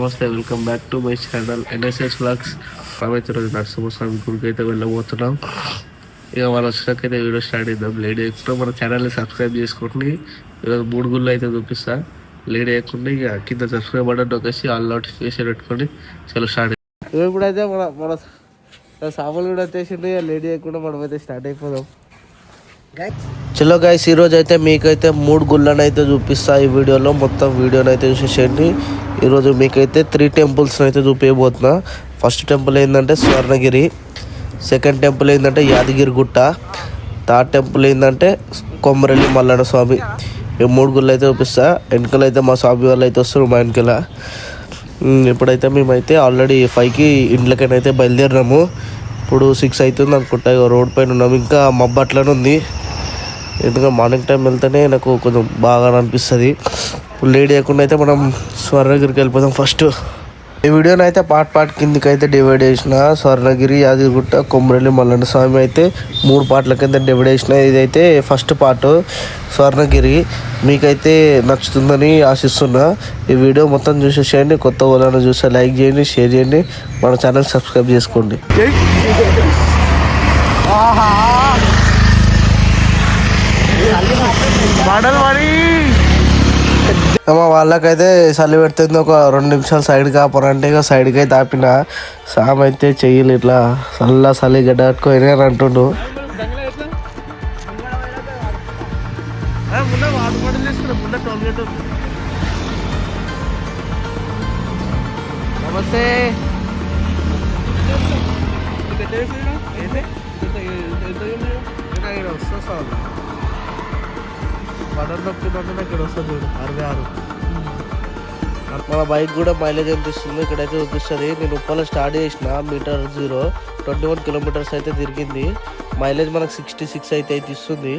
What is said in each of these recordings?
నమస్తే, welcome back to my channel NSS vlogs. మనమైతే రోజు నరసింహస్వామి గుడికి అయితే వెళ్ళబోతున్నాం. ఇక మనం వచ్చినాకైతే వీడియో స్టార్ట్ చేద్దాం. లేట్ చేయకుండా మన ఛానల్ని సబ్స్క్రైబ్ చేసుకుంటే ఈరోజు 3 గుళ్ళు అయితే చూపిస్తా. లేట్ చేయకుండా ఇక కింద సబ్స్క్రైబ్ బటన్ నొక్కేసి ఆల్ నోటిఫికేషన్ పెట్టుకొని చలో స్టార్ట్. ఇప్పుడైతే మన సామాన్లు కూడా వచ్చేసింది. లేట్ చేయకుండా మనమైతే స్టార్ట్ అయిపోదాం. చలో గైస్, ఈరోజు అయితే మీకైతే 3 గుళ్ళని అయితే చూపిస్తా ఈ వీడియోలో. మొత్తం వీడియోని అయితే చూసేసేయండి. ఈరోజు మీకైతే 3 టెంపుల్స్ని అయితే చూపించబోతున్నా. ఫస్ట్ టెంపుల్ ఏంటంటే స్వర్ణగిరి, సెకండ్ టెంపుల్ ఏంటంటే యాదగిరి గుట్ట, థర్డ్ టెంపుల్ ఏంటంటే కొమరెల్లి మల్లన్న స్వామి. ఈ 3 గుళ్ళు అయితే చూపిస్తా. వెనకలైతే మా స్వామి వాళ్ళు అయితే వస్తారు మా వెనకల. ఇప్పుడైతే మేమైతే ఆల్రెడీ 5కి ఇంట్లోకైతే బయలుదేరినాము. ఇప్పుడు 6 అవుతుంది అనుకుంటా. రోడ్ పైన ఉన్నాము. ఇంకా మబ్బు అట్లనే ఉంది. ఎందుకంటే మార్నింగ్ టైం వెళ్తేనే నాకు కొంచెం బాగా అనిపిస్తుంది. లేట్ చేయకుండా అయితే మనం స్వర్ణగిరికి వెళ్ళిపోదాం. ఫస్ట్ ఈ వీడియోని అయితే పార్ట్ కిందకి అయితే డివైడ్ చేసిన. స్వర్ణగిరి, యాదగిరిగుట్ట, కొమరెల్లి మల్లన్న స్వామి అయితే 3 పార్ట్ల కింద డివైడ్ చేసిన. ఇదైతే ఫస్ట్ పార్ట్ స్వర్ణగిరి. మీకైతే నచ్చుతుందని ఆశిస్తున్నా. ఈ వీడియో మొత్తం చూసేసేయండి. కొత్త వాళ్ళని చూస్తే లైక్ చేయండి, షేర్ చేయండి, మన ఛానల్ సబ్స్క్రైబ్ చేసుకోండి. వాళ్ళకైతే చలి పెడుతుంది. ఒక 2 నిమిషాలు సైడ్ కాపారంటే ఇక సైడ్కి అయితే ఆపిన. సామ్ అయితే చెయ్యలు ఇట్లా చలి గడ్డ కట్టుకొని అంటుండు. నమస్తే. బటన్ నొక్కిందంటే ఇక్కడ వస్తుంది చూడు 66. మన బైక్ కూడా మైలేజ్ ఎంత ఇస్తుంది ఇక్కడైతే చూపిస్తుంది. నేను ఉప్పలో స్టార్ట్ చేసిన మీటర్ 0 21 కిలోమీటర్స్ అయితే తిరిగింది. మైలేజ్ మనకు 66 అయితే ఇస్తుంది.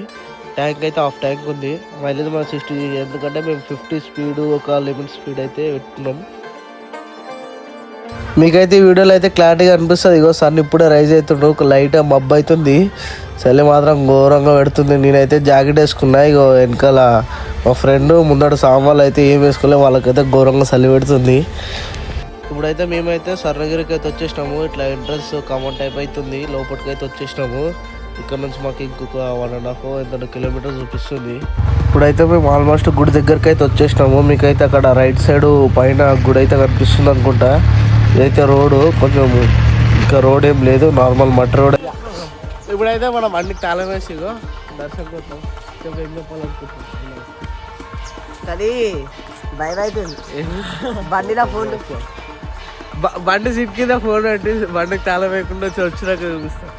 ట్యాంక్ అయితే హాఫ్ ట్యాంక్ ఉంది. మైలేజ్ మనకు 60, ఎందుకంటే మేము 50 స్పీడ్ ఒక లిమిట్ స్పీడ్ అయితే పెట్టుకున్నాం. మీకైతే ఈ వీడియోలో అయితే క్లారిటీగా అనిపిస్తుంది. ఇగో సన్ ఇప్పుడే రైజ్ అవుతుండ్రు. ఒక లైట్ మబ్బు అవుతుంది. చలి మాత్రం ఘోరంగా పెడుతుంది. నేనైతే జాకెట్ వేసుకున్నా. ఇగో వెనకాల మా ఫ్రెండ్ ముందట సామాన్లు అయితే ఏం వేసుకోలే. వాళ్ళకైతే ఘోరంగా చలి పెడుతుంది. ఇప్పుడైతే మేమైతే స్వర్ణగిరికి అయితే వచ్చేసినాము. ఇట్లా ఎంట్రన్స్ కామన్ టైప్ అవుతుంది. లోపలికి అయితే వచ్చేసినాము. ఇక్కడ నుంచి మాకు ఇంకొక 1.5 2 కిలోమీటర్స్ చూపిస్తుంది. ఇప్పుడైతే మేము ఆల్మోస్ట్ గుడి దగ్గరికి అయితే వచ్చేసినాము. మీకైతే అక్కడ రైట్ సైడ్ పైన గుడి అయితే కనిపిస్తుంది అనుకుంటా. ఇదైతే రోడ్డు కొంచెం, ఇంకా రోడ్ ఏం లేదు, నార్మల్ మట్టి రోడ్. ఇప్పుడైతే మనం బండికి తాళం వేసి దర్శనం కోసం ఏం చెప్పాలనుకుంటున్నాం. అది భయం అవుతుంది. బండిలో ఫోన్ బండి సీట్ కింద ఫోన్ పెట్టి బండికి తాళం వేయకుండా వచ్చినాక చూపిస్తాం.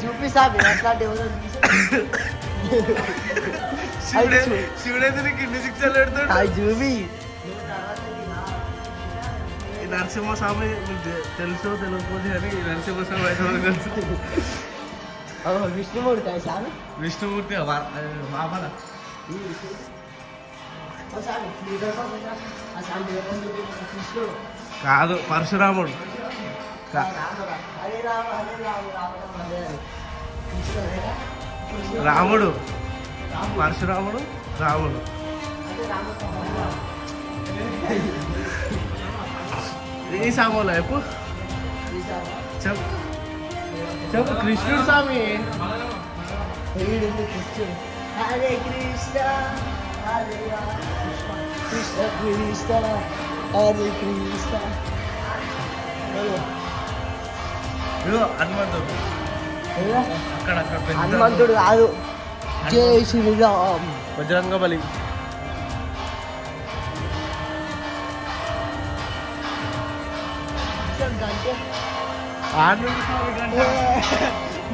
చూపిస్తాను అట్లాంటి శివుడైతే నీకు ఇన్ని శిక్షలు పెడతాడు. చూపి ఈ నరసింహస్వామి తెలుసో తెలియకపోతే కానీ ఈ నరసింహస్వామి అయితే మనకు తెలుసు. విష్ణుమూర్తి మామల కాదు, పరశురాముడు. రాముడు, పరశురాముడు, రాముడు. ఈ సామోలో చెప్పు చెప్పు. కృష్ణుడు స్వామి. హరే కృష్ణ హరే కృష్ణ కృష్ణ హరే కృష్ణ. హనుమంతుడు హనుమంతుడు కాదు, జై శ్రీరామ్. బజరంగబలి.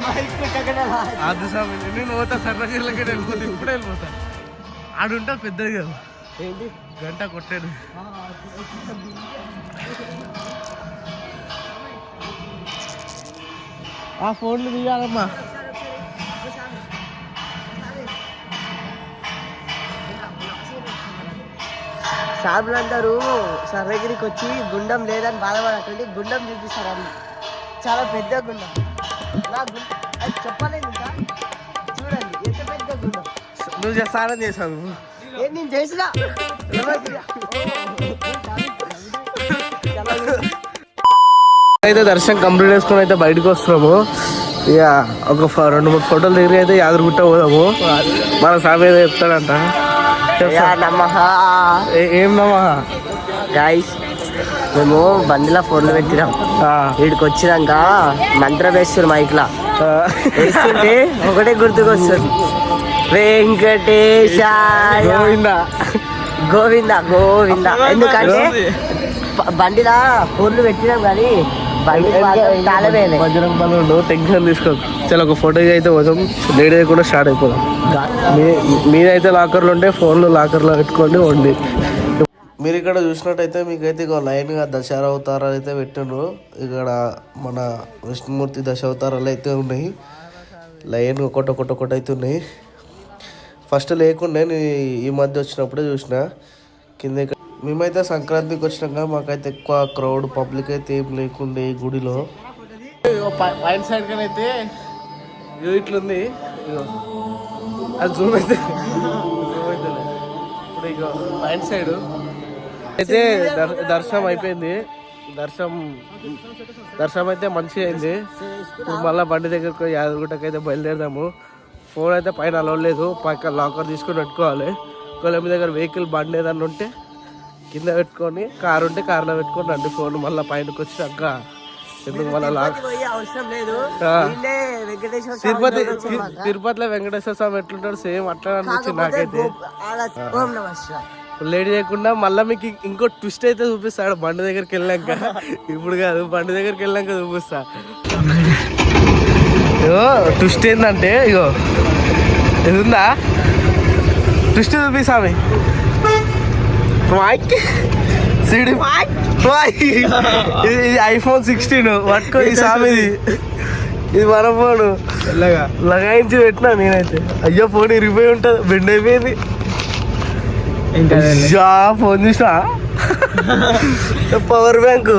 మైక్ పెట్టకనే అది స్వామి నేను పోతా సర్రగిరిలోకి వెళ్ళిపోతా ఇప్పుడే వెళ్ళిపోతా ఆడుంటా పెద్దగా ఏంటి గంట కొట్టాడు ఆ ఫోన్లు తీయాలమ్మా సాబులందరూ సర్వగిరికి వచ్చి గుండం లేదని బాధపడకండి గుండం చూపిస్తారు అది చాలా పెద్ద గుండం అది చెప్పలేదు ఇంకా చూడండి ఎంత పెద్ద గుండం నువ్వు స్నానం చేసావు నేను చేసిన అయితే దర్శనం కంప్లీట్ చేసుకుని అయితే బయటకు వస్తున్నాము ఇక ఒక 2-3 ఫోటోలు దగ్గర అయితే యాదగిరిగుట్ట పోదాము మన స్వామి ఏదో చెప్తాడంట ఏం నమ్మహ గైస్ మేము బండిలో ఫోన్లు పెట్టినాం వీడికి వచ్చినాక మంత్రం వేస్తున్నారు మైక్ లా వేస్తుంటే ఒకటే గుర్తుకొస్తుంది వెంకటేశ గోవిందా గోవింద గోవింద ఎందుకంటే బండిలా ఫోన్లు పెట్టినాం కానీ బండి తాళమేలే బజరంగ బలు టెన్షన్ తీసుకోకు చాలా ఒక ఫోటో అయితే పోదాం లేడీ కూడా స్టార్ట్ అయిపోదాం మీరైతే లాకర్లు ఉంటే ఫోన్లు లాకర్లో పెట్టుకోండి వండి మీరు ఇక్కడ చూసినట్టయితే మీకైతే ఇక లైన్గా దశార అవతారాలు అయితే పెట్టిండ్రు ఇక్కడ మన విష్ణుమూర్తి దశ అవతారాలు అయితే ఉన్నాయి లైన్ ఒకటి అయితే ఉన్నాయి ఫస్ట్ లేకుండే నేను ఈ మధ్య వచ్చినప్పుడే చూసిన కింద మేమైతే సంక్రాంతికి వచ్చినాక మాకైతే ఎక్కువ క్రౌడ్ పబ్లిక్ అయితే ఏం లేకుండే ఈ గుడిలో పైన సైడ్ కానీ అయితే ఇట్లుంది అది జూమ్ అయితే ఇప్పుడు ఇక పైన సైడ్ అయితే దర్శనం అయిపోయింది దర్శనం అయితే మంచిగా అయింది మళ్ళీ బండి దగ్గరకు యాదగిరిగుట్టకి అయితే బయలుదేరదాము ఫోన్ అయితే పైన అలవలేదు పక్క లాకర్ తీసుకొని పెట్టుకోవాలి ఒకవేళ మీ దగ్గర వెహికల్ బండి ఏదన్నా ఉంటే కింద పెట్టుకొని కారు ఉంటే కార్లో పెట్టుకొని రండి ఫోన్ మళ్ళీ పైనకి వచ్చినాక ఎందుకు మళ్ళీ తిరుపతిలో వెంకటేశ్వర స్వామి ఎట్లుంటాడు సేమ్ అట్లా అనిపించింది నాకైతే లేట్ చేయకుండా మళ్ళీ మీకు ఇంకో ట్విస్ట్ అయితే చూపిస్తాడు బండి దగ్గరికి వెళ్ళాక ఇప్పుడు కాదు బండి దగ్గరికి వెళ్ళాక చూపిస్తా ఇగో ట్విస్ట్ ఏంటంటే ఇగో ఎదుందా ట్విస్ట్ చూపిస్తామి ఇది ఐఫోన్ 16 పట్టుకో ఈ సామిది ఇది మన ఫోను లగాయించి పెట్టినా నేనైతే అయ్యో ఫోన్ ఇరిగిపోయి ఉంటుంది బెండ్ అయిపోయింది ఫోన్ చూసా పవర్ బ్యాంక్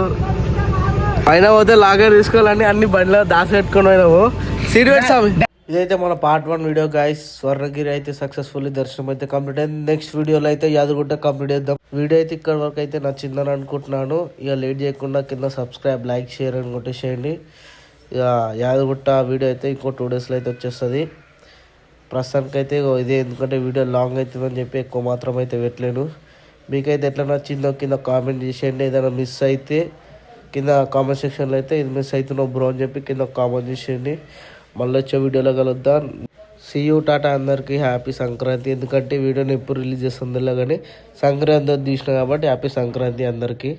పైన పోతే లాగర్ తీసుకోవాలని అన్ని బండిలో దాచి పెట్టుకొని పోయినాము సీట్ పెట్టాము ఇదైతే మన పార్ట్ 1 వీడియో గైస్ స్వర్ణగిరి అయితే సక్సెస్ఫుల్లీ దర్శనం అయితే కంప్లీట్ అయింది నెక్స్ట్ వీడియోలో అయితే యాదగిరిగుట్ట కంప్లీట్ చేద్దాం వీడియో అయితే ఇక్కడ వరకు అయితే నచ్చిందని అనుకుంటున్నాను ఇక లేట్ చేయకుండా కింద సబ్స్క్రైబ్ లైక్ షేర్ అని కొట్టేసేయండి ఇక యాదగిరిగుట్ట వీడియో అయితే ఇంకో 2 డేస్లో అయితే వచ్చేస్తుంది ప్రస్తుతానికి అయితే ఇదే ఎందుకంటే వీడియో లాంగ్ అవుతుందని చెప్పి ఎక్కువ మాత్రం అయితే పెట్టలేను మీకైతే ఎట్లా నచ్చిందో కింద కామెంట్ చేసేయండి ఏదైనా మిస్ అయితే కింద కామెంట్ సెక్షన్లో అయితే ఇది మిస్ అవుతున్నావు బ్రో అని చెప్పి కింద కామెంట్ చేసేయండి మళ్ళీ వచ్చే వీడియోలో కలుద్దాం సీ యూ టాటా అందరికీ హ్యాపీ సంక్రాంతి ఎందుకంటే వీడియోని ఎప్పుడు రిలీజ్ చేస్తుందో కానీ సంక్రాంతి తీసిన కాబట్టి హ్యాపీ సంక్రాంతి అందరికీ